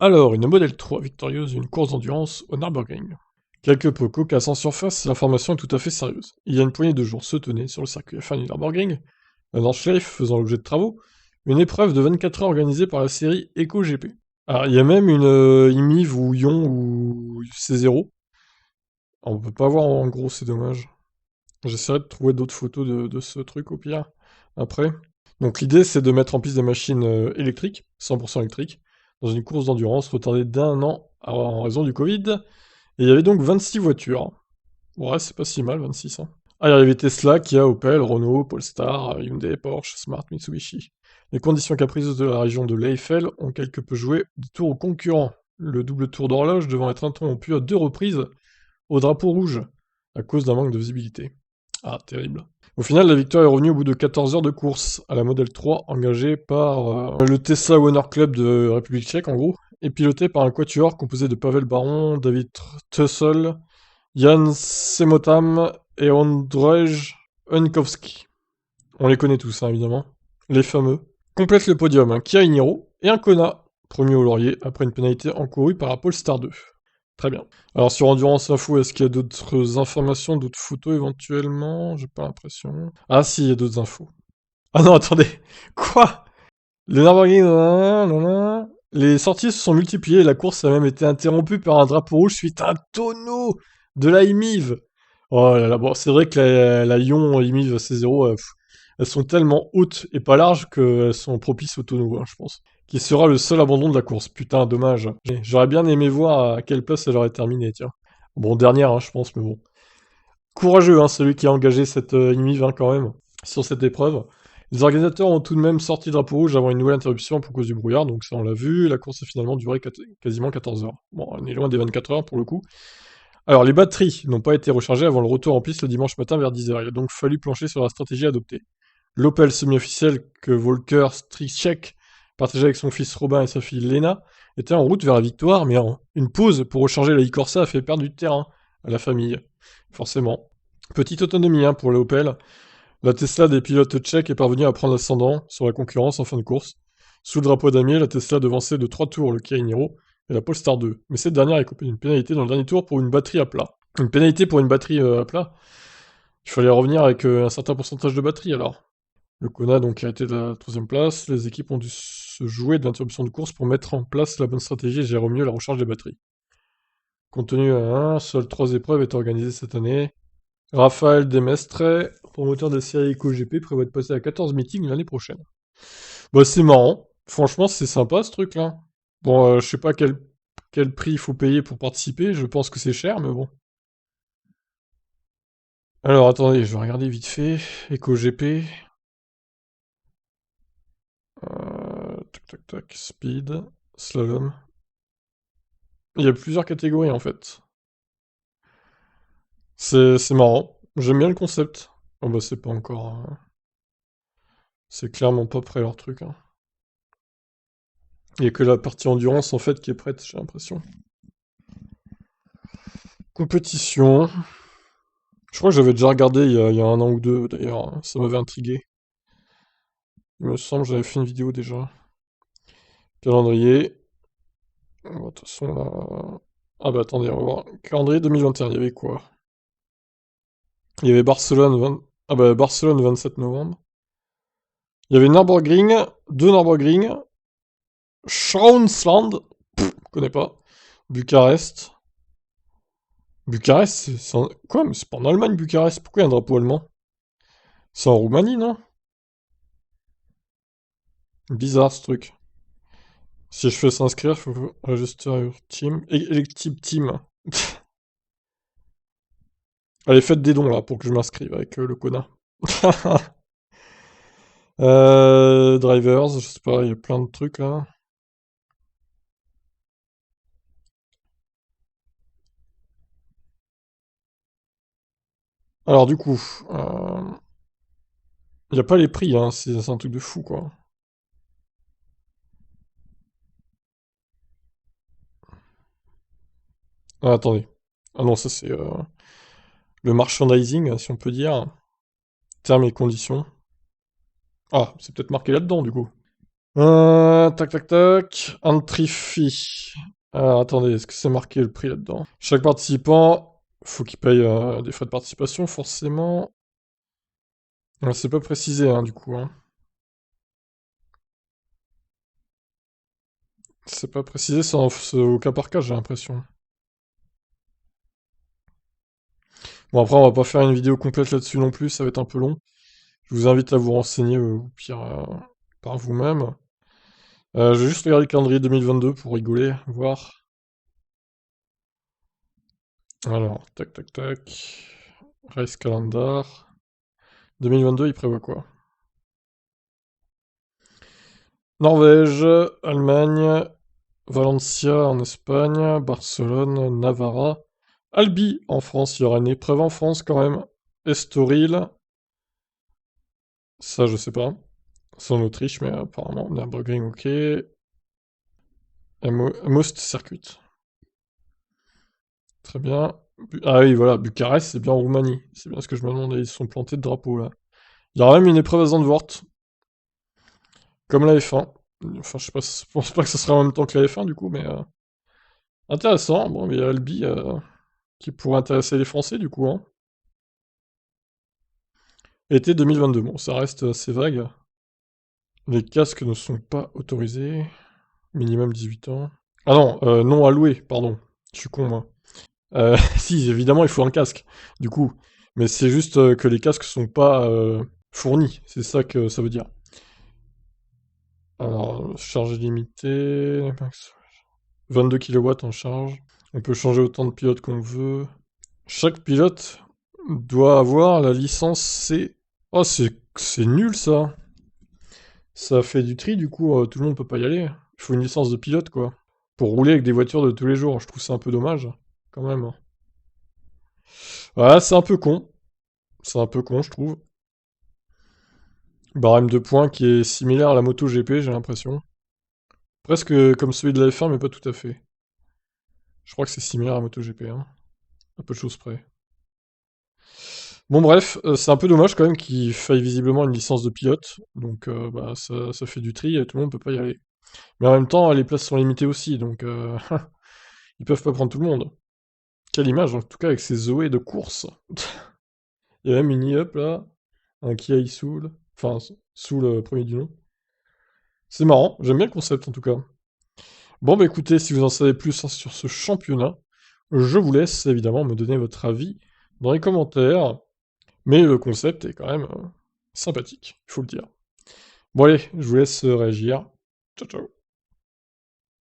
Alors, une Model 3 victorieuse d'une course d'endurance au Nürburgring. Quelque peu cocasse en surface, l'information est tout à fait sérieuse. Il y a une poignée de jours se tenait sur le circuit F1 du Nürburgring, un Nordschleife faisant l'objet de travaux, une épreuve de 24 heures organisée par la série EcoGP. Alors, il y a même une IMIV ou Ion ou C0. On peut pas voir en gros, c'est dommage. J'essaierai de trouver d'autres photos de ce truc au pire, après. Donc l'idée c'est de mettre en piste des machines électriques, 100% électriques, dans une course d'endurance retardée d'1 an en raison du Covid. Et il y avait donc 26 voitures. Ouais, c'est pas si mal, 26, hein. Ah, il y avait Tesla, Kia, Opel, Renault, Polestar, Hyundai, Porsche, Smart, Mitsubishi. Les conditions capricieuses de la région de l'Eifel ont quelque peu joué des tours aux concurrents. Le double tour d'horloge devant être interrompu à 2 reprises au drapeau rouge, à cause d'un manque de visibilité. Ah, terrible. Au final, la victoire est revenue au bout de 14 heures de course, à la Model 3, engagée par le Tesla Winner Club de République tchèque, en gros, et pilotée par un quatuor composé de Pavel Baron, David Tussel, Jan Semotam et Ondrej Unkowski. On les connaît tous, hein, évidemment. Les fameux. Complète le podium un Kia Niro et un Kona, premier au laurier, après une pénalité encourue par la Polestar 2. Très bien. Alors sur Endurance Info, est-ce qu'il y a d'autres informations, d'autres photos éventuellement? J'ai pas l'impression. Ah si, il y a d'autres infos. Ah non, attendez. Quoi? Le Nürburgring, nanana. Les sorties se sont multipliées et la course a même été interrompue par un drapeau rouge suite à un tonneau de la IMIV. Oh là là, bon, c'est vrai que la Lyon IMIV C0, elles sont tellement hautes et pas larges qu'elles sont propices au tonneau, hein, je pense. Qui sera le seul abandon de la course. Putain, dommage. J'aurais bien aimé voir à quelle place elle aurait terminé, tiens. Bon, dernière, hein, je pense, mais bon. Courageux, hein, celui qui a engagé cette IMIV, hein, quand même, sur cette épreuve. Les organisateurs ont tout de même sorti le drapeau rouge avant une nouvelle interruption pour cause du brouillard, donc ça on l'a vu, la course a finalement duré quasiment 14 heures. Bon, on est loin des 24 heures pour le coup. Alors les batteries n'ont pas été rechargées avant le retour en piste le dimanche matin vers 10 heures. Il a donc fallu plancher sur la stratégie adoptée. L'Opel semi-officiel que Volker Strichek partageait avec son fils Robin et sa fille Lena était en route vers la victoire, mais une pause pour recharger la e-Corsa a fait perdre du terrain à la famille, forcément. Petite autonomie, hein, pour l'Opel. La Tesla des pilotes tchèques est parvenue à prendre l'ascendant sur la concurrence en fin de course. Sous le drapeau damier, la Tesla devançait de 3 tours le Kia Niro et la Polestar 2, mais cette dernière est coupée d'une pénalité dans le dernier tour pour une batterie à plat. Une pénalité pour une batterie à plat? Il fallait revenir avec un certain pourcentage de batterie alors. Le Kona donc a été de la 3ème place, les équipes ont dû se jouer de l'interruption de course pour mettre en place la bonne stratégie et gérer au mieux la recharge des batteries. Compte tenu seules 3 épreuves étaient organisées cette année. Raphaël Demestre, promoteur de la série EcoGP, prévoit de passer à 14 meetings l'année prochaine. Bah c'est marrant, franchement c'est sympa ce truc-là. Bon, je sais pas quel prix il faut payer pour participer, je pense que c'est cher, mais bon. Alors attendez, je vais regarder vite fait. EcoGP. Tac tac tac, speed, slalom. Il y a plusieurs catégories en fait. C'est marrant, j'aime bien le concept. Oh bah c'est pas encore... c'est clairement pas prêt leur truc, hein. Il y a que la partie endurance en fait qui est prête, j'ai l'impression. Compétition. Je crois que j'avais déjà regardé il y a 1 an ou 2 d'ailleurs, hein. Ça m'avait intrigué. Il me semble que j'avais fait une vidéo déjà. Calendrier. Bon, de toute façon là... Ah bah attendez, on va voir. Calendrier 2021, il y avait quoi? Il y avait Barcelone, ah bah Barcelone 27 novembre. Il y avait Nürburgring, 2 Nürburgring, Schraundsland, je connais pas. Bucarest. Bucarest, quoi? Mais c'est pas en Allemagne, Bucarest. Pourquoi il y a un drapeau allemand? C'est en Roumanie, non? Bizarre ce truc. Si je fais s'inscrire, faut register team. Elective team. Allez, faites des dons là pour que je m'inscrive avec le Kona. Drivers, je sais pas, il y a plein de trucs là. Alors du coup, il n'y a pas les prix, hein, c'est un truc de fou quoi. Ah, attendez. Ah non, ça c'est le merchandising, si on peut dire. Termes et conditions. Ah, c'est peut-être marqué là-dedans du coup. Tac tac tac. Entry fee. Alors attendez, est-ce que c'est marqué le prix là-dedans? Chaque participant, faut qu'il paye des frais de participation, forcément. C'est pas précisé, hein, du coup. Hein. C'est pas précisé, c'est au cas par cas, j'ai l'impression. Bon, après, on va pas faire une vidéo complète là-dessus non plus, ça va être un peu long. Je vous invite à vous renseigner, au pire, par vous-même. Je vais juste regarder le calendrier 2022 pour rigoler, voir. Alors, tac tac tac. Race calendar. 2022, il prévoit quoi? Norvège, Allemagne, Valencia en Espagne, Barcelone, Navarra, Albi en France, il y aura une épreuve en France quand même. Estoril, ça je sais pas. C'est en Autriche, mais apparemment, Nürburgring, ok. Most Circuit. Très bien. Ah oui, voilà, Bucarest, c'est bien en Roumanie. C'est bien ce que je me demandais, ils se sont plantés de drapeau là. Il y aura même une épreuve à Zandvoort, comme la F1. Enfin, je sais pas, je pense pas que ce sera en même temps que la F1 du coup, mais intéressant. Bon, mais il y a Albi qui pourrait intéresser les Français du coup, hein. Été 2022, bon, ça reste assez vague. Les casques ne sont pas autorisés. Minimum 18 ans. Ah non, non alloué, pardon. Je suis con, moi. Si, évidemment, il faut un casque, du coup. Mais c'est juste que les casques sont pas fournis. C'est ça que ça veut dire. Alors, charge limitée. 22 kilowatts en charge. On peut changer autant de pilotes qu'on veut. Chaque pilote doit avoir la licence C. Oh, c'est nul ça. Ça fait du tri, du coup, tout le monde peut pas y aller. Il faut une licence de pilote, quoi. Pour rouler avec des voitures de tous les jours. Je trouve ça un peu dommage, quand même. Ouais, c'est un peu con. C'est un peu con, je trouve. Barème de points qui est similaire à la moto GP, j'ai l'impression. Presque comme celui de la F1, mais pas tout à fait. Je crois que c'est similaire à la moto GP, hein. Un peu de choses près. Bon bref, c'est un peu dommage quand même qu'il faille visiblement une licence de pilote. Donc bah, ça fait du tri et tout le monde peut pas y aller. Mais en même temps, les places sont limitées aussi, donc ils peuvent pas prendre tout le monde. Quelle image, en tout cas, avec ces Zoé de course. Il y a même une e-up là, un Kia Soul, enfin Soul premier du nom. C'est marrant, j'aime bien le concept en tout cas. Bon bah écoutez, si vous en savez plus hein, sur ce championnat, je vous laisse évidemment me donner votre avis dans les commentaires. Mais le concept est quand même sympathique, il faut le dire. Bon allez, je vous laisse réagir. Ciao ciao.